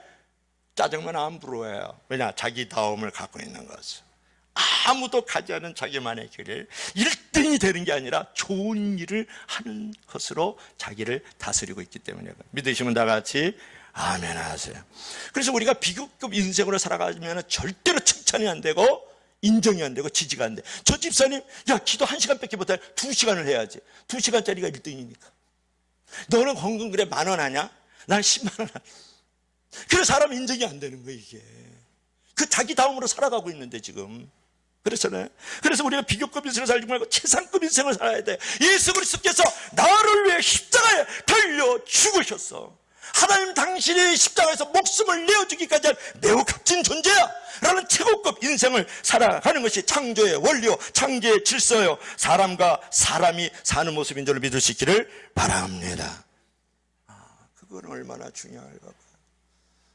짜장면 안 부러워해요. 왜냐? 자기다움을 갖고 있는 거죠. 아무도 가지 않은 자기만의 길을 1등이 되는 게 아니라 좋은 일을 하는 것으로 자기를 다스리고 있기 때문에 믿으시면 다 같이 아멘 하세요. 그래서 우리가 비교급 인생으로 살아가면 절대로 칭찬이 안 되고 인정이 안 되고 지지가 안 돼. 저 집사님 야 기도 1시간밖에 못해. 2시간을 해야지. 2시간짜리가 1등이니까. 너는 헌금 그래 10,000원 하냐? 난 10만 원 하냐? 그래서 사람 인정이 안 되는 거예요 이게. 그 자기다움으로 살아가고 있는데 지금. 그렇잖아요. 그래서 우리가 비교급 인생을 살지 말고 최상급 인생을 살아야 돼. 예수 그리스도께서 나를 위해 십자가에 달려 죽으셨어. 하나님 당신이 십자가에서 목숨을 내어주기까지 한 매우 값진 존재야 라는 최고급 인생을 살아가는 것이 창조의 원리요, 창조의 질서요, 사람과 사람이 사는 모습인 줄 믿을 수 있기를 바랍니다. 그건 얼마나 중요할까 봐요.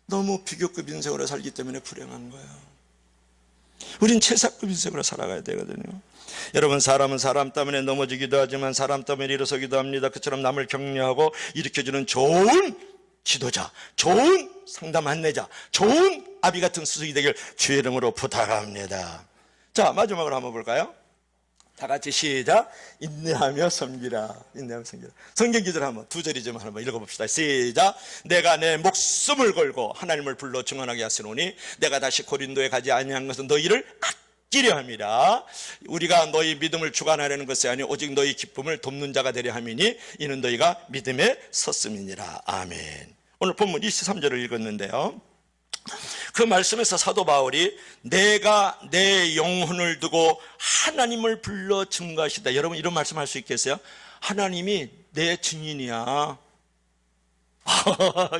너무 비교급 인생으로 살기 때문에 불행한 거예요. 우린 최상급 인생으로 살아가야 되거든요. 여러분, 사람은 사람 때문에 넘어지기도 하지만 사람 때문에 일어서기도 합니다. 그처럼 남을 격려하고 일으켜주는 좋은 지도자, 좋은 상담 안내자, 좋은 아비 같은 스승이 되길 주의 이름으로 부탁합니다. 자, 마지막으로 한번 볼까요? 다 같이 시작. 인내하며 섬기라. 인내하며 섬기라. 성경 기절 한번 두 절이지만 한번 읽어봅시다. 시작. 내가 내 목숨을 걸고 하나님을 불러 증언하게 하시노니 내가 다시 고린도에 가지 아니한 것은 너희를 아끼려 함이라. 우리가 너희 믿음을 주관하려는 것이 아니 오직 너희 기쁨을 돕는 자가 되려 함이니 이는 너희가 믿음에 섰음이니라. 아멘. 오늘 본문 23절을 읽었는데요, 그 말씀에서 사도 바울이 내가 내 영혼을 두고 하나님을 불러 증거하시다. 여러분, 이런 말씀할 수 있겠어요? 하나님이 내 증인이야.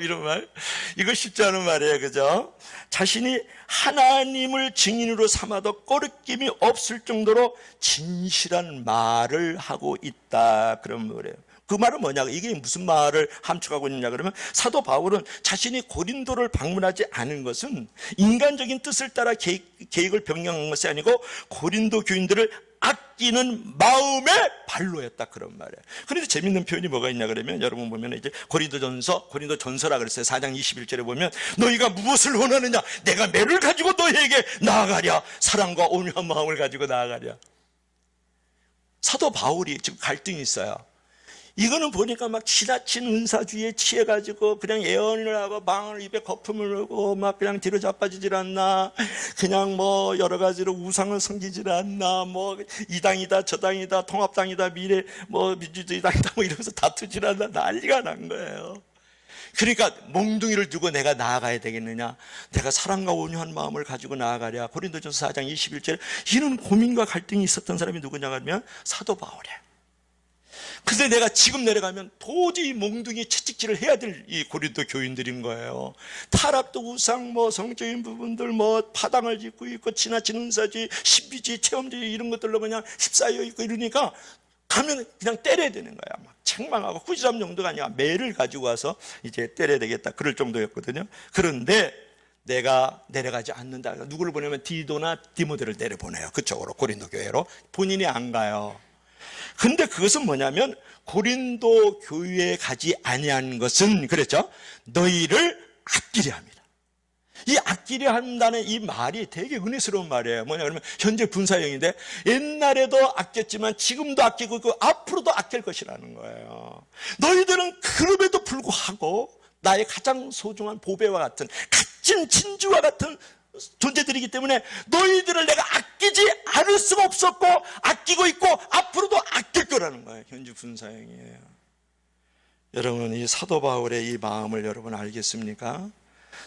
이런 말, 이거 쉽지 않은 말이에요, 그죠? 자신이 하나님을 증인으로 삼아도 꺼리낌이 없을 정도로 진실한 말을 하고 있다, 그런 말이에요. 그 말은 뭐냐, 이게 무슨 말을 함축하고 있느냐 그러면, 사도 바울은 자신이 고린도를 방문하지 않은 것은 인간적인 뜻을 따라 계획을 변경한 것이 아니고 고린도 교인들을 아끼는 마음의 발로였다, 그런 말이에요. 그런데 재밌는 표현이 뭐가 있냐 그러면, 여러분 보면 이제 고린도전서라 그랬어요. 4장 21절에 보면 너희가 무엇을 원하느냐, 내가 매를 가지고 너희에게 나아가랴, 사랑과 온유한 마음을 가지고 나아가랴. 사도 바울이 지금 갈등이 있어요. 이거는 보니까 막 지나친 은사주의에 취해가지고 그냥 예언을 하고 방을 입에 거품을 넣고 막 그냥 뒤로 자빠지질 않나, 그냥 뭐 여러 가지로 우상을 섬기질 않나, 뭐 이 당이다 저 당이다 통합당이다 미래 뭐 민주주의당이다 뭐 이러면서 다투질 않나, 난리가 난 거예요. 그러니까 몽둥이를 두고 내가 나아가야 되겠느냐, 내가 사랑과 온유한 마음을 가지고 나아가랴. 고린도전서 4장 21절, 이런 고민과 갈등이 있었던 사람이 누구냐 하면 사도 바울이에요. 근데 내가 지금 내려가면 도저히 몽둥이 채찍질을 해야 될 이 고린도 교인들인 거예요. 타락도 우상, 뭐 성적인 부분들, 뭐 파당을 짓고 있고 지나친 은사주의, 신비주의, 체험주의 이런 것들로 그냥 휩싸여 있고 이러니까 가면 그냥 때려야 되는 거야. 막 책망하고 꾸지람 정도가 아니라 매를 가지고 와서 이제 때려야 되겠다, 그럴 정도였거든요. 그런데 내가 내려가지 않는다. 누구를 보내면 디도나 디모데를 내려보내요. 그쪽으로, 고린도 교회로. 본인이 안 가요. 근데 그것은 뭐냐면, 고린도 교회에 가지 아니한 것은, 그랬죠, 너희를 아끼려 합니다. 이 아끼려 한다는 이 말이 되게 은혜스러운 말이에요. 뭐냐 그러면, 현재 분사형인데 옛날에도 아꼈지만 지금도 아끼고 있고 앞으로도 아낄 것이라는 거예요. 너희들은 그럼에도 불구하고 나의 가장 소중한 보배와 같은, 값진 진주와 같은 존재들이기 때문에 너희들을 내가 아끼지 않을 수가 없었고 아끼고 있고 앞으로도 아낄 거라는 거예요. 현주 분사형이에요. 여러분, 이 사도 바울의 이 마음을 여러분 알겠습니까?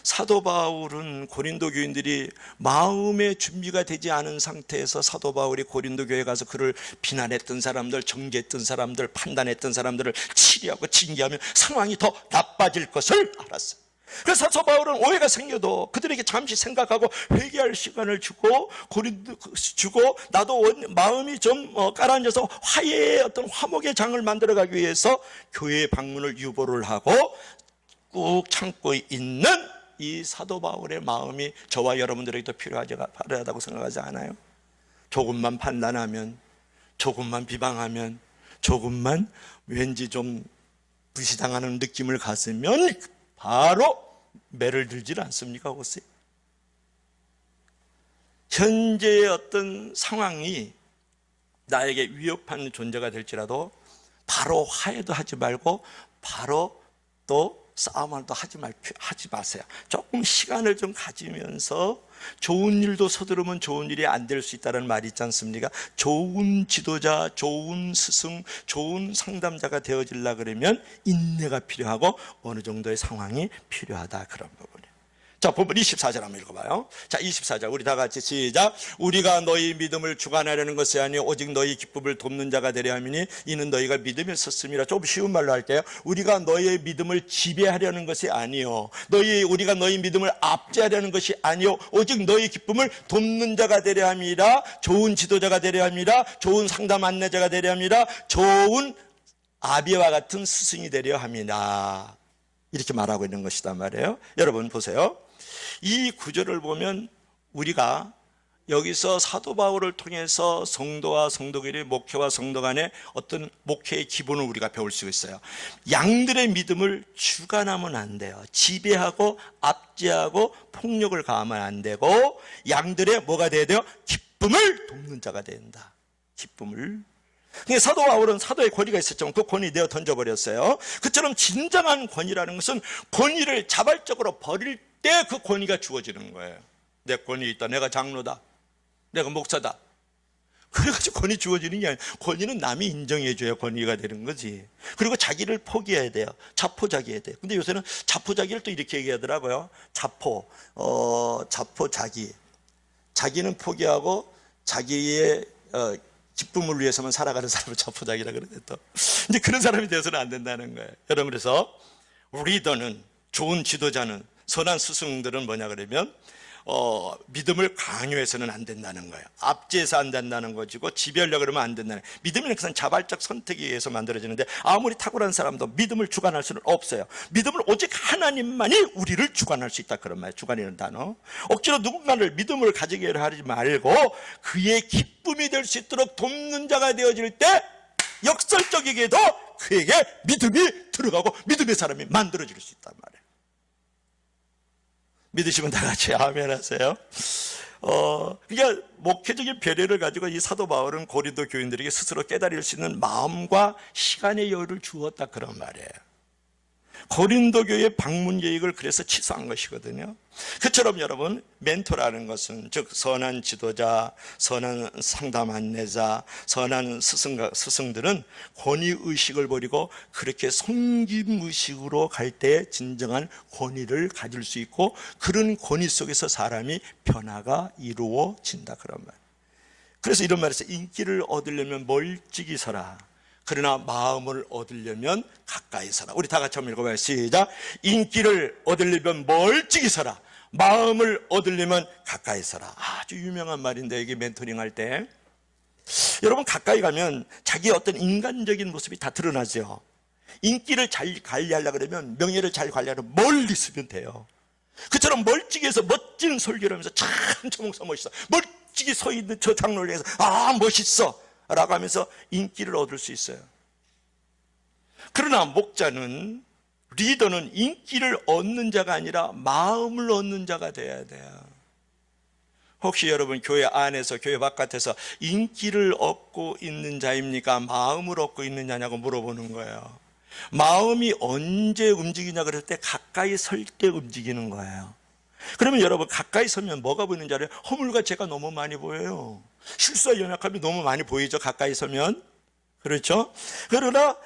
사도 바울은 고린도 교인들이 마음의 준비가 되지 않은 상태에서 사도 바울이 고린도 교회에 가서 그를 비난했던 사람들, 정죄했던 사람들, 판단했던 사람들을 치리하고 징계하면 상황이 더 나빠질 것을 알았어요. 그래서 사도 바울은 오해가 생겨도 그들에게 잠시 생각하고 회개할 시간을 주고 나도 마음이 좀 가라앉아서 화해의 어떤 화목의 장을 만들어가기 위해서 교회 방문을 유보를 하고 꾹 참고 있는 이 사도 바울의 마음이 저와 여러분들에게도 필요하다고 생각하지 않아요? 조금만 판단하면, 조금만 비방하면, 조금만 왠지 좀 무시당하는 느낌을 가지면 바로 매를 들질 않습니까? 보세요. 현재의 어떤 상황이 나에게 위협하는 존재가 될지라도 바로 화해도 하지 말고 바로 또 싸움을 또 하지 마세요. 조금 시간을 좀 가지면서, 좋은 일도 서두르면 좋은 일이 안 될 수 있다는 말이 있지 않습니까? 좋은 지도자, 좋은 스승, 좋은 상담자가 되어지려고 그러면 인내가 필요하고 어느 정도의 상황이 필요하다, 그런 부분이에요. 자, 본문 24절 한번 읽어봐요. 자, 24절 우리 다 같이 시작. 우리가 너희 믿음을 주관하려는 것이 아니요 오직 너희 기쁨을 돕는 자가 되려 함이니 이는 너희가 믿음에 섰음이라. 좀 쉬운 말로 할게요. 우리가 너희의 믿음을 지배하려는 것이 아니요 우리가 너희 믿음을 압제하려는 것이 아니요 오직 너희 기쁨을 돕는 자가 되려 함이라. 좋은 지도자가 되려 함이라. 좋은 상담 안내자가 되려 함이라. 좋은 아비와 같은 스승이 되려 함이라. 이렇게 말하고 있는 것이단 말이에요. 여러분 보세요. 이 구절을 보면 우리가 여기서 사도 바울을 통해서 성도와 성도끼리, 목회와 성도 간의 어떤 목회의 기본을 우리가 배울 수 있어요. 양들의 믿음을 주관하면 안 돼요. 지배하고 압제하고 폭력을 가하면 안 되고, 양들의 뭐가 돼야 돼요? 기쁨을 돕는 자가 된다. 기쁨을. 사도 바울은 사도의 권위가 있었지만 그 권위 내어 던져버렸어요. 그처럼 진정한 권위라는 것은 권위를 자발적으로 버릴 때 그 권위가 주어지는 거예요. 내 권위 있다. 내가 장로다. 내가 목사다. 그래가지고 권위 주어지는 게 아니에요. 권위는 남이 인정해줘야 권위가 되는 거지. 그리고 자기를 포기해야 돼요. 자포자기해야 돼요. 근데 요새는 자포자기를 또 이렇게 얘기하더라고요. 자포자기. 자기는 포기하고 자기의 기쁨을 위해서만 살아가는 사람을 자포자기라 그러는데, 또 이제 그런 사람이 되어서는 안 된다는 거예요. 여러분, 그래서 리더는, 좋은 지도자는, 선한 스승들은 뭐냐 그러면 믿음을 강요해서는 안 된다는 거예요. 압제해서 안 된다는 것이고, 지배하려고 그러면 안 된다는 거예요. 믿음은 그냥 자발적 선택에 의해서 만들어지는데 아무리 탁월한 사람도 믿음을 주관할 수는 없어요. 믿음은 오직 하나님만이 우리를 주관할 수 있다, 그런 말이에요. 주관이라는 단어. 억지로 누군가를 믿음을 가지게 하지 말고 그의 기쁨이 될 수 있도록 돕는 자가 되어질 때 역설적이게도 그에게 믿음이 들어가고 믿음의 사람이 만들어질 수 있단 말이에요. 믿으시면 다 같이 아멘 하세요. 그러니까 목회적인 배려를 가지고 이 사도 바울은 고린도 교인들에게 스스로 깨달을 수 있는 마음과 시간의 여유를 주었다, 그런 말이에요. 고린도 교회 방문 계획을 그래서 취소한 것이거든요. 그처럼 여러분, 멘토라는 것은, 즉 선한 지도자, 선한 상담 안내자, 선한 스승들은 권위의식을 버리고 그렇게 섬김의식으로 갈 때 진정한 권위를 가질 수 있고, 그런 권위 속에서 사람이 변화가 이루어진다, 그런 말. 그래서 이런 말에서 인기를 얻으려면 멀찍이 서라. 그러나 마음을 얻으려면 가까이 서라. 우리 다 같이 한번 읽어봐요. 시작. 인기를 얻으려면 멀찍이 서라. 마음을 얻으려면 가까이 서라. 아주 유명한 말인데, 이게 멘토링 할 때 여러분, 가까이 가면 자기의 어떤 인간적인 모습이 다 드러나죠. 인기를 잘 관리하려고 그러면, 명예를 잘 관리하려면 멀리 있으면 돼요. 그처럼 멀찍이 해서 멋진 설교를 하면서 참 저 목사 멋있어, 멀찍이 서 있는 저 장로를 해서 멋있어 라고 하면서 인기를 얻을 수 있어요. 그러나 목자는, 리더는 인기를 얻는 자가 아니라 마음을 얻는 자가 돼야 돼요. 혹시 여러분 교회 안에서 교회 바깥에서 인기를 얻고 있는 자입니까? 마음을 얻고 있는 자냐고 물어보는 거예요. 마음이 언제 움직이냐 그럴 때 가까이 설 때 움직이는 거예요. 그러면 여러분, 가까이 서면 뭐가 보이는 줄 알아요? 허물과 죄가 너무 많이 보여요. 실수와 연약함이 너무 많이 보이죠, 가까이 서면. 그렇죠? 그러나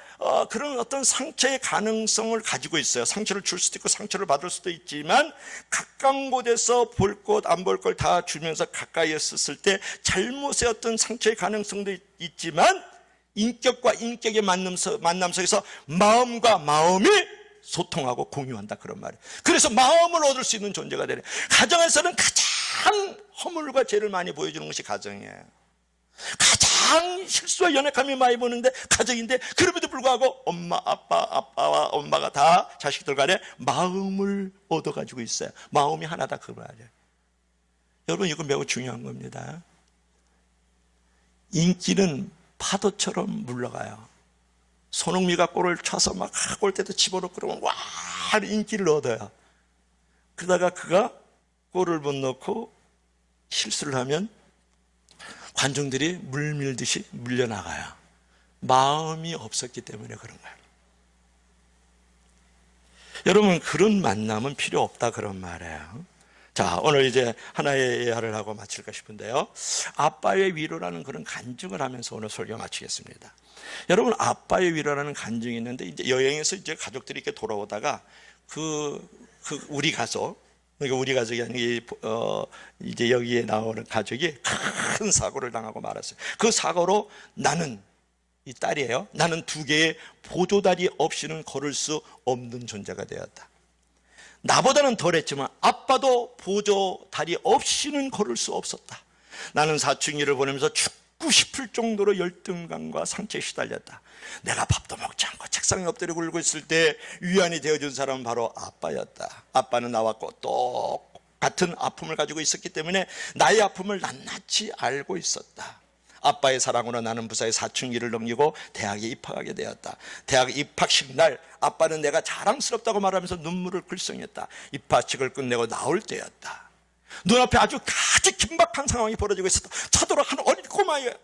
그런 어떤 상처의 가능성을 가지고 있어요. 상처를 줄 수도 있고 상처를 받을 수도 있지만, 가까운 곳에서 볼 것 안 볼 걸 다 주면서 가까이 했을 때 잘못의 어떤 상처의 가능성도 있지만, 인격과 인격의 만남 속에서 마음과 마음이 소통하고 공유한다, 그런 말이에요. 그래서 마음을 얻을 수 있는 존재가 되래. 가정에서는 가장 허물과 죄를 많이 보여주는 것이 가정이에요. 가장 실수와 연약함이 많이 보는데 가정인데, 그럼에도 불구하고 아빠와 엄마가 다 자식들 간에 마음을 얻어가지고 있어요. 마음이 하나다, 그 말이에요. 여러분, 이거 매우 중요한 겁니다. 인기는 파도처럼 물러가요. 손흥민가 골을 쳐서 막 골대도 집어넣고 그러면 와 인기를 얻어요. 그러다가 그가 골을 못 넣고 실수를 하면 관중들이 물밀듯이 물려나가요. 마음이 없었기 때문에 그런 거예요. 여러분, 그런 만남은 필요 없다, 그런 말이에요. 자, 오늘 이제 하나의 예화를 하고 마칠까 싶은데요. 아빠의 위로라는 그런 간증을 하면서 오늘 설교 마치겠습니다. 여러분, 아빠의 위로라는 간증이 있는데, 이제 여행에서 이제 가족들이 이렇게 돌아오다가 우리 가서 그러니까 우리 가족이 아니고 이제 여기에 나오는 가족이 큰 사고를 당하고 말았어요. 그 사고로 나는, 이 딸이에요, 나는 두 개의 보조다리 없이는 걸을 수 없는 존재가 되었다. 나보다는 덜했지만 아빠도 보조다리 없이는 걸을 수 없었다. 나는 사춘기를 보내면서 죽고 싶을 정도로 열등감과 상처에 시달렸다. 내가 밥도 먹지 않고 책상에 엎드려 굴고 있을 때 위안이 되어준 사람은 바로 아빠였다. 아빠는 나와 똑같은 아픔을 가지고 있었기 때문에 나의 아픔을 낱낱이 알고 있었다. 아빠의 사랑으로 나는 무사히 사춘기를 넘기고 대학에 입학하게 되었다. 대학 입학식 날 아빠는 내가 자랑스럽다고 말하면서 눈물을 글썽였다. 입학식을 끝내고 나올 때였다. 눈앞에 아주 긴박한 상황이 벌어지고 있었다. 차도로 한 어린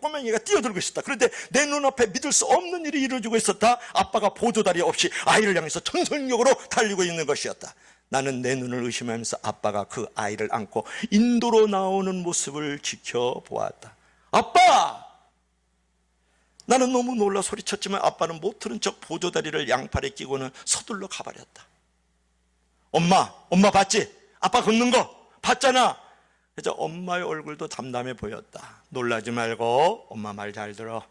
꼬맹이가 뛰어들고 있었다. 그런데 내 눈앞에 믿을 수 없는 일이 이루어지고 있었다. 아빠가 보조다리 없이 아이를 향해서 전속력으로 달리고 있는 것이었다. 나는 내 눈을 의심하면서 아빠가 그 아이를 안고 인도로 나오는 모습을 지켜보았다. 아빠! 나는 너무 놀라 소리쳤지만 아빠는 못 들은 척 보조다리를 양팔에 끼고는 서둘러 가버렸다. 엄마 봤지? 아빠 걷는 거 봤잖아. 그래서 엄마의 얼굴도 담담해 보였다. 놀라지 말고 엄마 말 잘 들어.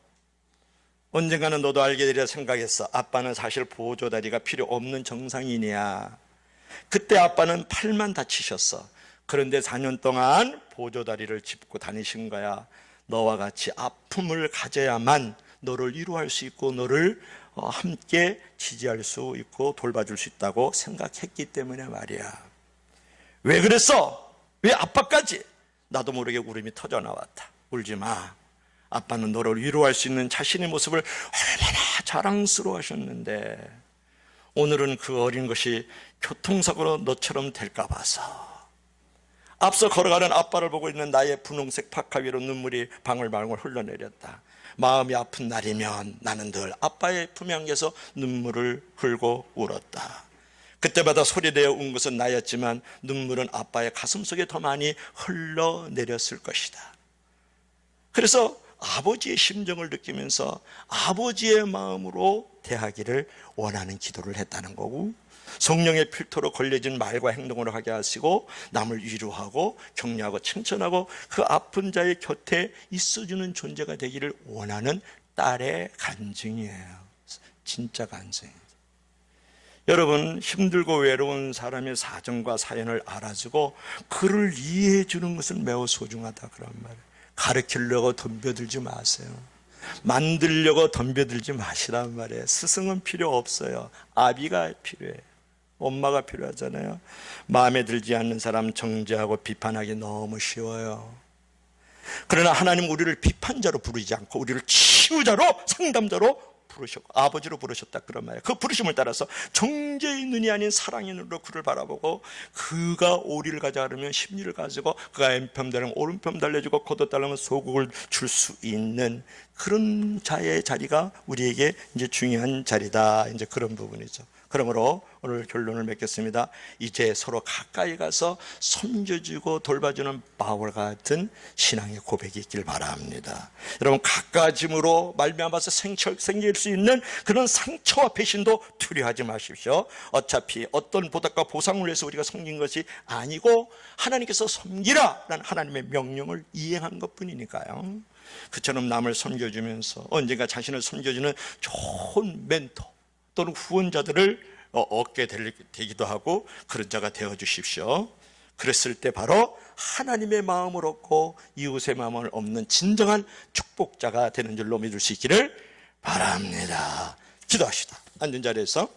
언젠가는 너도 알게 되리라 생각했어. 아빠는 사실 보조다리가 필요 없는 정상인이야. 그때 아빠는 팔만 다치셨어. 그런데 4년 동안 보조다리를 짚고 다니신 거야. 너와 같이 아픔을 가져야만 너를 위로할 수 있고 너를 함께 지지할 수 있고 돌봐줄 수 있다고 생각했기 때문에 말이야. 왜 그랬어? 왜 아빠까지? 나도 모르게 울음이 터져 나왔다. 울지 마. 아빠는 너를 위로할 수 있는 자신의 모습을 얼마나 자랑스러워 하셨는데 오늘은 그 어린 것이 교통사고로 너처럼 될까 봐서. 앞서 걸어가는 아빠를 보고 있는 나의 분홍색 파카 위로 눈물이 방울방울 흘러내렸다. 마음이 아픈 날이면 나는 늘 아빠의 품에 안겨서 눈물을 흘고 울었다. 그때마다 소리내어 운 것은 나였지만 눈물은 아빠의 가슴속에 더 많이 흘러내렸을 것이다. 그래서 아버지의 심정을 느끼면서 아버지의 마음으로 대하기를 원하는 기도를 했다는 거고, 성령의 필터로 걸려진 말과 행동을 하게 하시고 남을 위로하고 격려하고 칭찬하고 그 아픈 자의 곁에 있어주는 존재가 되기를 원하는 딸의 간증이에요. 진짜 간증입니다. 여러분, 힘들고 외로운 사람의 사정과 사연을 알아주고 그를 이해해 주는 것은 매우 소중하다 그런 말이에요. 가르치려고 덤벼들지 마세요. 만들려고 덤벼들지 마시란 말이에요. 스승은 필요 없어요. 아비가 필요해요. 엄마가 필요하잖아요. 마음에 들지 않는 사람 정죄하고 비판하기 너무 쉬워요. 그러나 하나님 우리를 비판자로 부르지 않고 우리를 치유자로, 상담자로 부르셨고 아버지로 부르셨다 그런 말이에요. 그 부르심을 따라서 정죄의 눈이 아닌 사랑의 눈으로 그를 바라보고 그가 오리를 가자 하면 심리를 가지고 그가 왼편 달라면 오른편 달래주고 겉옷 달라면 소국을 줄 수 있는 그런 자의 자리가 우리에게 이제 중요한 자리다. 이제 그런 부분이죠. 그러므로 오늘 결론을 맺겠습니다. 이제 서로 가까이 가서 섬겨주고 돌봐주는 바울 같은 신앙의 고백이 있길 바랍니다. 여러분, 가까워짐으로 말미암아서 생길 수 있는 그런 상처와 배신도 두려워하지 마십시오. 어차피 어떤 보답과 보상을 위해서 우리가 섬긴 것이 아니고 하나님께서 섬기라라는 하나님의 명령을 이행한 것뿐이니까요. 그처럼 남을 섬겨주면서 언젠가 자신을 섬겨주는 좋은 멘토 또는 후원자들을 얻게 되기도 하고 그런 자가 되어 주십시오. 그랬을 때 바로 하나님의 마음을 얻고 이웃의 마음을 얻는 진정한 축복자가 되는 줄로 믿을 수 있기를 바랍니다. 기도하시다. 앉은 자리에서